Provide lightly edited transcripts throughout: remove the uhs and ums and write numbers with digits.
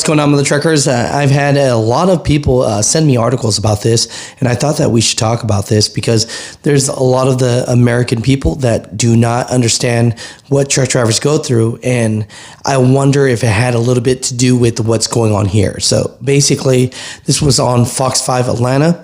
going on with the truckers? I've had a lot of people send me articles about this, and I thought that we should talk about this because there's a lot of the American people that do not understand what truck drivers go through, and I wonder if it had a little bit to do with what's going on here. So basically, this was on Fox 5 Atlanta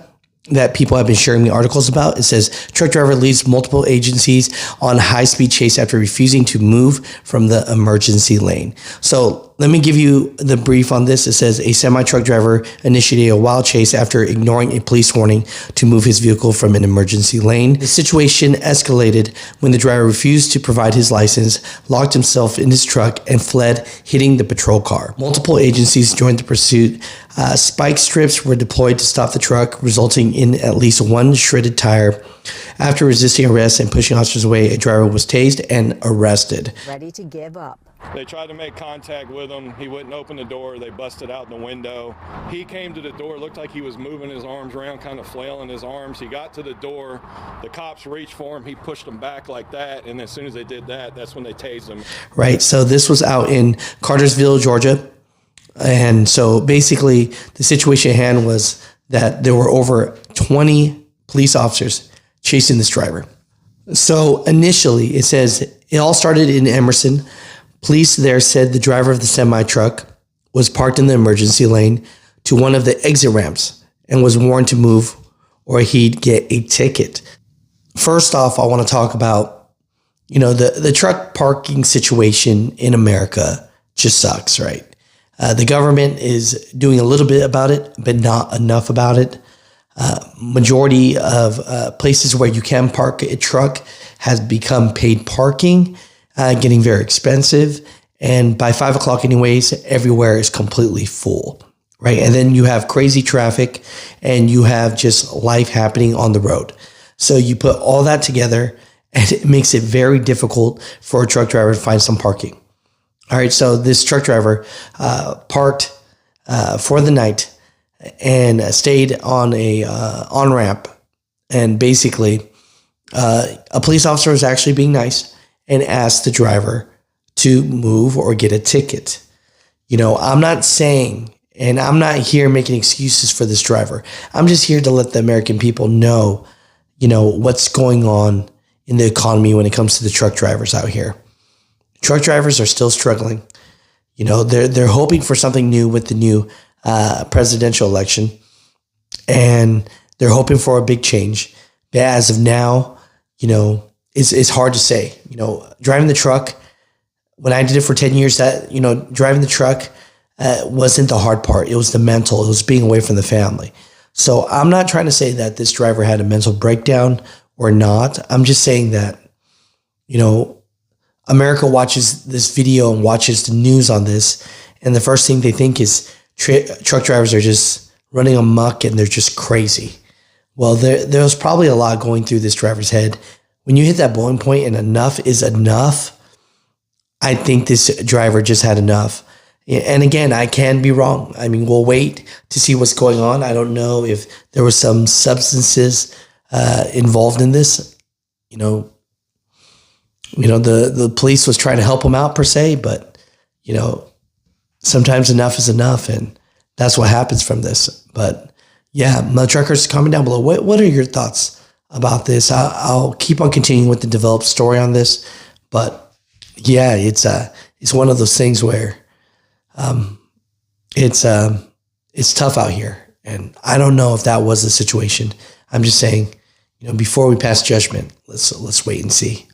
that people have been sharing me articles about. It says, truck driver leads multiple agencies on high-speed chase after refusing to move from the emergency lane. So let me give you the brief on this. It says, a semi-truck driver initiated a wild chase after ignoring a police warning to move his vehicle from an emergency lane. The situation escalated when the driver refused to provide his license, locked himself in his truck, and fled, hitting the patrol car. Multiple agencies joined the pursuit. Spike strips were deployed to stop the truck, resulting in at least one shredded tire. After resisting arrest and pushing officers away, a driver was tased and arrested. Ready to give up. They tried to make contact with him. He wouldn't open the door. They busted out the window. He came to the door. Looked like he was moving his arms around, kind of flailing his arms. He got to the door. The cops reached for him. He pushed them back like that. And as soon as they did that, that's when they tased him. Right. So this was out in Cartersville, Georgia. And so basically the situation at hand was that there were over 20 police officers chasing this driver. So initially it says it all started in Emerson. Police there said the driver of the semi-truck was parked in the emergency lane to one of the exit ramps and was warned to move or he'd get a ticket. First off, I want to talk about, the truck parking situation in America just sucks, right? The government is doing a little bit about it, but not enough about it. Majority of places where you can park a truck has become paid parking, getting very expensive. And by 5 o'clock anyways, everywhere is completely full, right? And then you have crazy traffic and you have just life happening on the road. So you put all that together and it makes it very difficult for a truck driver to find some parking. All right, so this truck driver parked for the night and stayed on a on-ramp. And basically, a police officer was actually being nice and asked the driver to move or get a ticket. I'm not saying, and I'm not here making excuses for this driver. I'm just here to let the American people know, what's going on in the economy when it comes to the truck drivers out here. Truck drivers are still struggling. They're hoping for something new with the new presidential election, and they're hoping for a big change. But as of now, it's hard to say. Driving the truck, when I did it for 10 years, driving the truck wasn't the hard part. It was the mental. It was being away from the family. So I'm not trying to say that this driver had a mental breakdown or not. I'm just saying that, America watches this video and watches the news on this, and the first thing they think is truck drivers are just running amok and they're just crazy. Well, there was probably a lot going through this driver's head. When you hit that boiling point and enough is enough, I think this driver just had enough. And again, I can be wrong. I mean, we'll wait to see what's going on. I don't know if there were some substances involved in this. The police was trying to help him out per se, but, sometimes enough is enough, and that's what happens from this. But yeah, my truckers, comment down below. What are your thoughts about this? I'll keep on continuing with the developed story on this, but yeah, it's one of those things where it's tough out here, and I don't know if that was the situation. I'm just saying, before we pass judgment, let's wait and see.